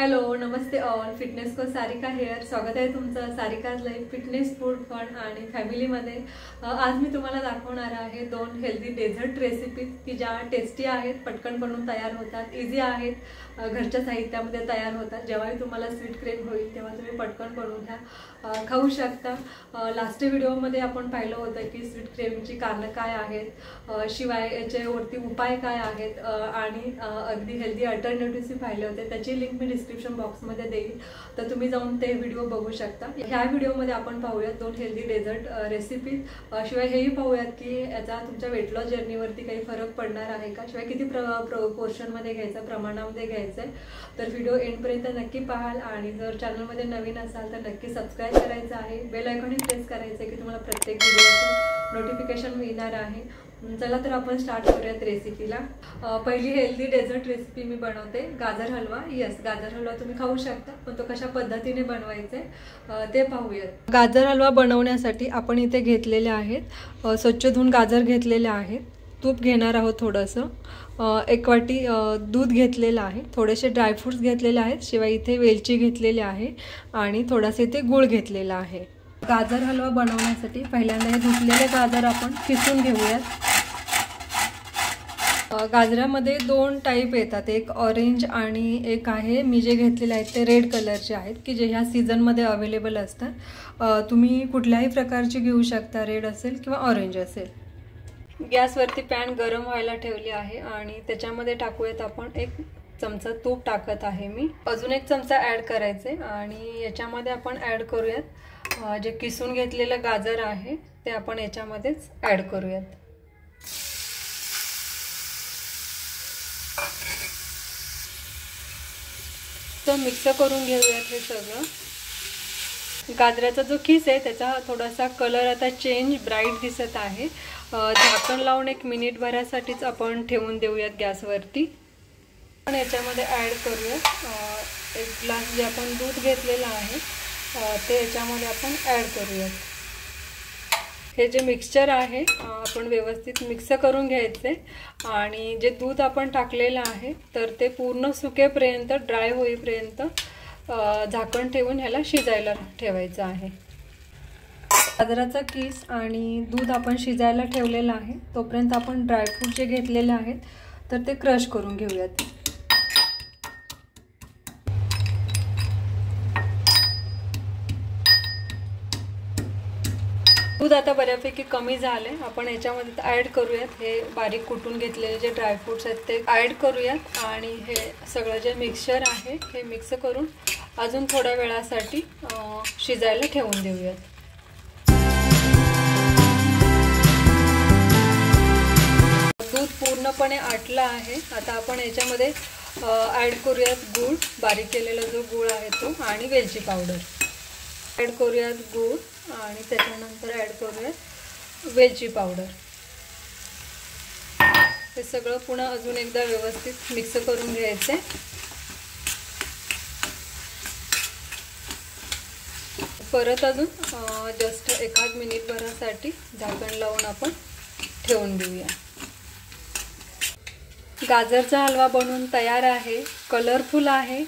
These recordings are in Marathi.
हॅलो नमस्ते ऑल, फिटनेस को सारिका हेअर. स्वागत आहे तुमचं Sarika's life fitness food fun आणि फॅमिलीमध्ये. आज मी तुम्हाला दाखवणार आहे 2 हेल्दी डेझर्ट रेसिपीज की ज्या टेस्टी आहेत, पटकन बनवून तयार होतात, इझी आहेत, घरच्या साहित्यामध्ये तयार होतात. जेव्हाही तुम्हाला स्वीट क्रेव्ह होईल तेव्हा तुम्ही पटकन बनवून घ्या, खाऊ शकता. लास्ट व्हिडिओमध्ये आपण पाहिलं होतं की स्वीट क्रेव्हची कारणं काय आहेत, शिवाय याच्यावरती उपाय काय आहेत आणि अगदी हेल्दी अल्टरनेटिव्हज पाहिले होते. त्याची लिंक मी डिस्क्रिप्शन बॉक्समध्ये देईल, तर तुम्ही जाऊन ते व्हिडिओ बघू शकता. ह्या व्हिडिओमध्ये आपण पाहूयात 2 हेल्दी डेझर्ट रेसिपी. शिवाय हेही पाहूयात की याचा तुमच्या वेट लॉस जर्नीवरती काही फरक पडणार आहे का, शिवाय किती पोर्शनमध्ये घ्यायचं, प्रमाणामध्ये घ्यायचं आहे. तर व्हिडिओ एंडपर्यंत नक्की पाहाल आणि जर चॅनलमध्ये नवीन असाल तर नक्की सबस्क्राईब करायचं आहे, बेल आयकॉनही प्रेस करायचं आहे की तुम्हाला प्रत्येक व्हिडिओचं नोटिफिकेशन मिळणार आहे. चला तर आपण स्टार्ट करूयात रेसिपीला. पहिली हेल्दी डेझर्ट रेसिपी मी बनवते गाजर हलवा. येस, गाजर हलवा तुम्ही खाऊ शकता, पण तो कशा पद्धतीने बनवायचे ते पाहूयात. गाजर हलवा बनवण्यासाठी आपण इथे घेतलेले आहेत, स्वच्छ धुवून गाजर घेतलेले आहेत, तूप घेणार आहोत थोडंसं, 1 वाटी दूध घेतलेलं आहे, थोडेसे ड्रायफ्रूट्स घेतलेले आहेत, शिवाय इथे वेलची घेतलेली आहे आणि थोडासा इथे गूळ घेतलेला आहे. गाजर हलवा बनवण्यासाठी पहिल्यांदा हे धुतलेले गाजर आपण किसून घेऊयात. गाजरामध्ये 2 टाईप येतात, एक ऑरेंज आणि एक आहे मी जे घेतलेले आहेत ते रेड कलरचे आहेत की जे ह्या सीझनमध्ये अवेलेबल असतात. तुम्ही कुठल्याही प्रकारचे घेऊ शकता, रेड असेल किंवा ऑरेंज असेल. गॅसवरती पॅन गरम व्हायला ठेवली आहे आणि त्याच्यामध्ये टाकूयात आपण 1 चमचा तूप टाकत आहे मी. अजून 1 चमचा ॲड करायचे आणि याच्यामध्ये आपण ॲड करूयात जे किसून घेतलेलं गाजर आहे ते आपण याच्यामध्येच ॲड करूयात. तर मिक्स करून घेऊयात हे सगळं. गाजराचा जो किस आहे त्याचा थोडासा कलर आता चेंज ब्राईट दिसत आहे. झाकण लावून 1 मिनिटभरासाठीच आपण ठेवून देऊयात गॅसवरती. आपण याच्यामध्ये ॲड करूयात 1 ग्लास जे आपण दूध घेतलेलं आहे ते याच्यामध्ये आपण ॲड करूयात. हे जे मिक्सचर आहे आपण व्यवस्थित मिक्स करून घ्यायचे आणि जे दूध आपण टाकलेलं आहे तर ते पूर्ण सुकेपर्यंत, ड्राय होईपर्यंत झाकण ठेवून ह्याला शिजायला ठेवायचं आहे. गाजराचा किस आणि दूध आपण शिजायला ठेवलेलं आहे, तोपर्यंत आपण ड्रायफ्रूट जे घेतलेले आहेत तर ते क्रश करून घेऊयात. दूध आता बऱ्यापैकी कमी झाले, आपण याच्यामध्ये ॲड करूयात हे बारीक कुटून घेतलेले जे ड्रायफ्रूट्स आहेत ते ॲड करूयात आणि हे सगळं जे मिक्सचर आहे हे मिक्स करून अजून थोड्या वेळासाठी शिजायला ठेवून देऊयात. दूध पूर्णपणे आटलं आहे. आता आपण याच्यामध्ये ॲड करूयात गूळ, बारीक केलेला जो गूळ आहे तो, आणि वेलची पावडर. ॲड करूयात गूळ आणि त्याच्यानंतर ॲड करूयात वेलची पावडर. हे सगळं पुन्हा अजून एकदा व्यवस्थित मिक्स करून घ्यायचे. परत अजून जस्ट 1 मिनिटभरासाठी झाकण लावून आपण ठेवून देऊया. गाजरचा हलवा बनवून तयार आहे, कलरफुल आहे.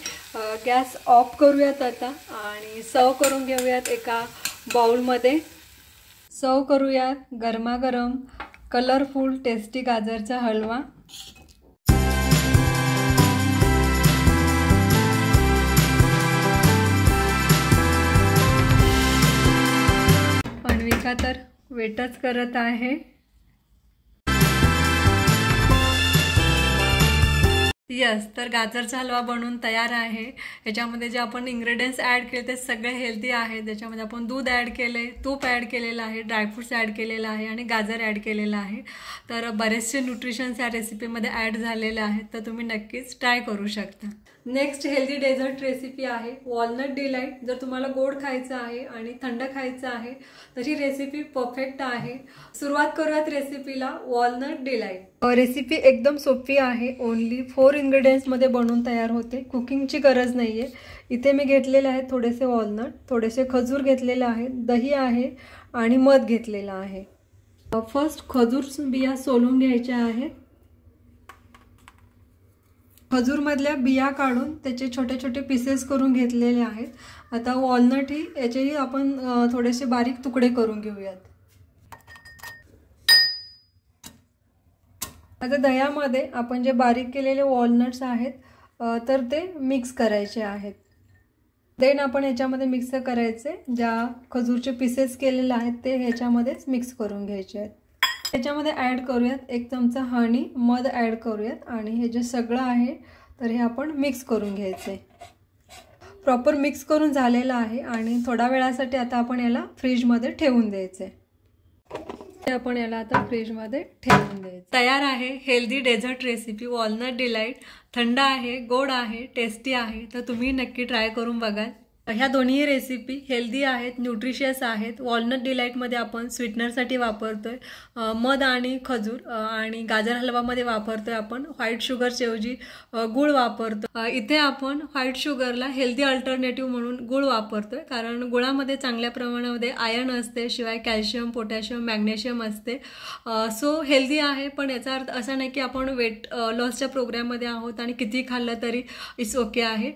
गॅस ऑफ करूयात आता आणि सर्व करून घेऊयात एका बाउलमध्ये. सर्व करूयात गरमागरम कलरफुल टेस्टी गाजरचा हलवा. अन्विका तर वेटच करत आहे. यस, तर गाजरचा हलवा बनवून तयार आहे. याच्यामध्ये जे आपण इन्ग्रेडियंट्स ॲड केले ते सगळे हेल्दी आहेत. त्याच्यामध्ये आपण दूध ॲड केले, तूप ॲड केलेलं आहे, ड्रायफ्रूट्स ॲड केलेलं आहे आणि गाजर ॲड केलेलं आहे. तर बरेचसे न्यूट्रिशन्स या रेसिपीमध्ये ॲड झालेले आहेत, तर तुम्ही नक्कीच ट्राय करू शकता. नेक्स्ट हेल्दी डेझर्ट रेसिपी आहे वॉलनट डिलाईट. जर तुम्हाला गोड खायचं आहे आणि थंड खायचं आहे तर ही रेसिपी परफेक्ट आहे. सुरुवात करूयात रेसिपीला. वॉलनट डिलाईट रेसिपी एकदम सोपी आहे, ओनली 4 इंग्रेडियंट्समध्ये बनवून तयार होते, कुकिंगची गरज नाही आहे. इथे मी घेतलेले आहेत थोडेसे वॉलनट, थोडेसे खजूर घेतलेले आहेत, दही आहे आणि मध घेतलेला आहे. फर्स्ट खजूर बिया सोलून घ्यायच्या आहेत. खजूरमधल्या बिया काढून त्याचे छोटे छोटे पीसेस करून घेतलेले आहेत. आता वॉलनट ही याचेही आपण थोडेसे बारीक तुकडे करून घेऊयात. आता दह्यामध्ये आपण जे बारीक केलेले वॉलनट्स आहेत तर ते मिक्स करायचे आहेत. देन आपण ह्याच्यामध्ये मिक्स करायचे ज्या खजूरचे पीसेस केलेले आहेत ते ह्याच्यामध्येच मिक्स करून घ्यायचे आहेत. त्याच्यामध्ये ॲड करूयात 1 चमचा हनी, मध ॲड करूयात आणि हे जे सगळं आहे तर हे आपण मिक्स करून घ्यायचे. प्रॉपर मिक्स करून झालेलं आहे आणि थोडा वेळासाठी आता आपण याला फ्रीजमध्ये ठेवून द्यायचे. आपण याला आता फ्रीजमध्ये ठेवून द्यायचं. तयार आहे healthy dessert recipe walnut delight. थंड आहे, गोड आहे, टेस्टी आहे, तर तुम्ही नक्की ट्राय करून बघाल. ह्या दोन्ही रेसिपी हेल्दी आहेत, न्यूट्रिशियस आहेत. वॉलनट डिलाईटमध्ये आपण स्वीटनरसाठी वापरतोय मध आणि खजूर आणि गाजर हलवामध्ये वापरतोय आपण व्हाईट शुगरच्या ऐवजी गूळ वापरतो. इथे आपण व्हाईट शुगरला हेल्दी अल्टरनेटिव्ह म्हणून गूळ वापरतोय कारण गुळामध्ये चांगल्या प्रमाणामध्ये आयर्न असते, शिवाय कॅल्शियम, पोटॅशियम, मॅग्नेशियम असते. सो हेल्दी आहे, पण याचा अर्थ असा नाही की आपण वेट लॉसच्या प्रोग्राममध्ये आहोत आणि किती खाल्लं तरी इट्स ओके आहे.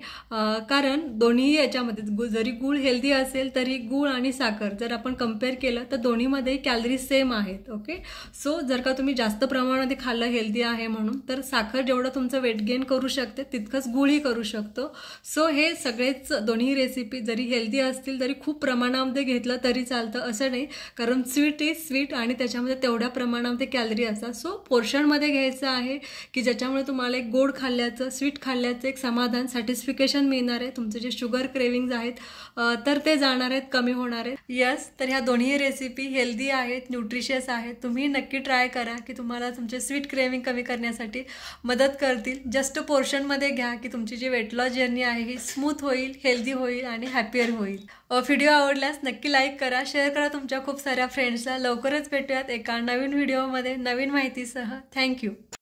कारण दोन्ही याच्यामध्ये जरी गूळ हेल्दी असेल तरी गूळ आणि साखर जर आपण कंपेअर केलं तर दोन्हीमध्ये कॅलरीज सेम आहेत. ओके, सो जर का तुम्ही जास्त प्रमाणामध्ये खाल्लं हेल्दी आहे म्हणून तर साखर जेवढं तुमचं वेट गेन करू शकते तितकंच गूळही करू शकतो. सो हे सगळेच दोन्ही रेसिपी जरी हेल्दी असतील तरी खूप प्रमाणामध्ये घेतलं तरी चालतं असं नाही, कारण स्वीट इज स्वीट आणि त्याच्यामध्ये तेवढ्या प्रमाणामध्ये कॅलरी असतात. सो पोर्शनमध्ये घ्यायचं आहे की ज्याच्यामुळे तुम्हाला एक गोड खाल्ल्याचं, स्वीट खाल्ल्याचं एक समाधान, सॅटिस्फिकेशन मिळणार आहे. तुमचे जे शुगर क्रेविंग्ज आहेत तर ते जाणार आहेत, कमी होणार आहेत. यस, तर ह्या दोन्ही रेसिपी हेल्दी आहेत, न्यूट्रिशियस आहेत. तुम्ही नक्की ट्राय करा की तुम्हाला तुमचे स्वीट क्रेविंग कमी करण्यासाठी मदत करतील. जस्ट पोर्शनमध्ये घ्या की तुमची जी वेट लॉस जर्नी आहे ही स्मूथ होईल, हेल्दी होईल आणि हॅपियर होईल. व्हिडिओ आवडल्यास नक्की लाईक करा, शेअर करा तुमच्या खूप साऱ्या फ्रेंड्सला. लवकरच भेटूयात एका नवीन व्हिडिओमध्ये नवीन माहितीसह. थँक्यू.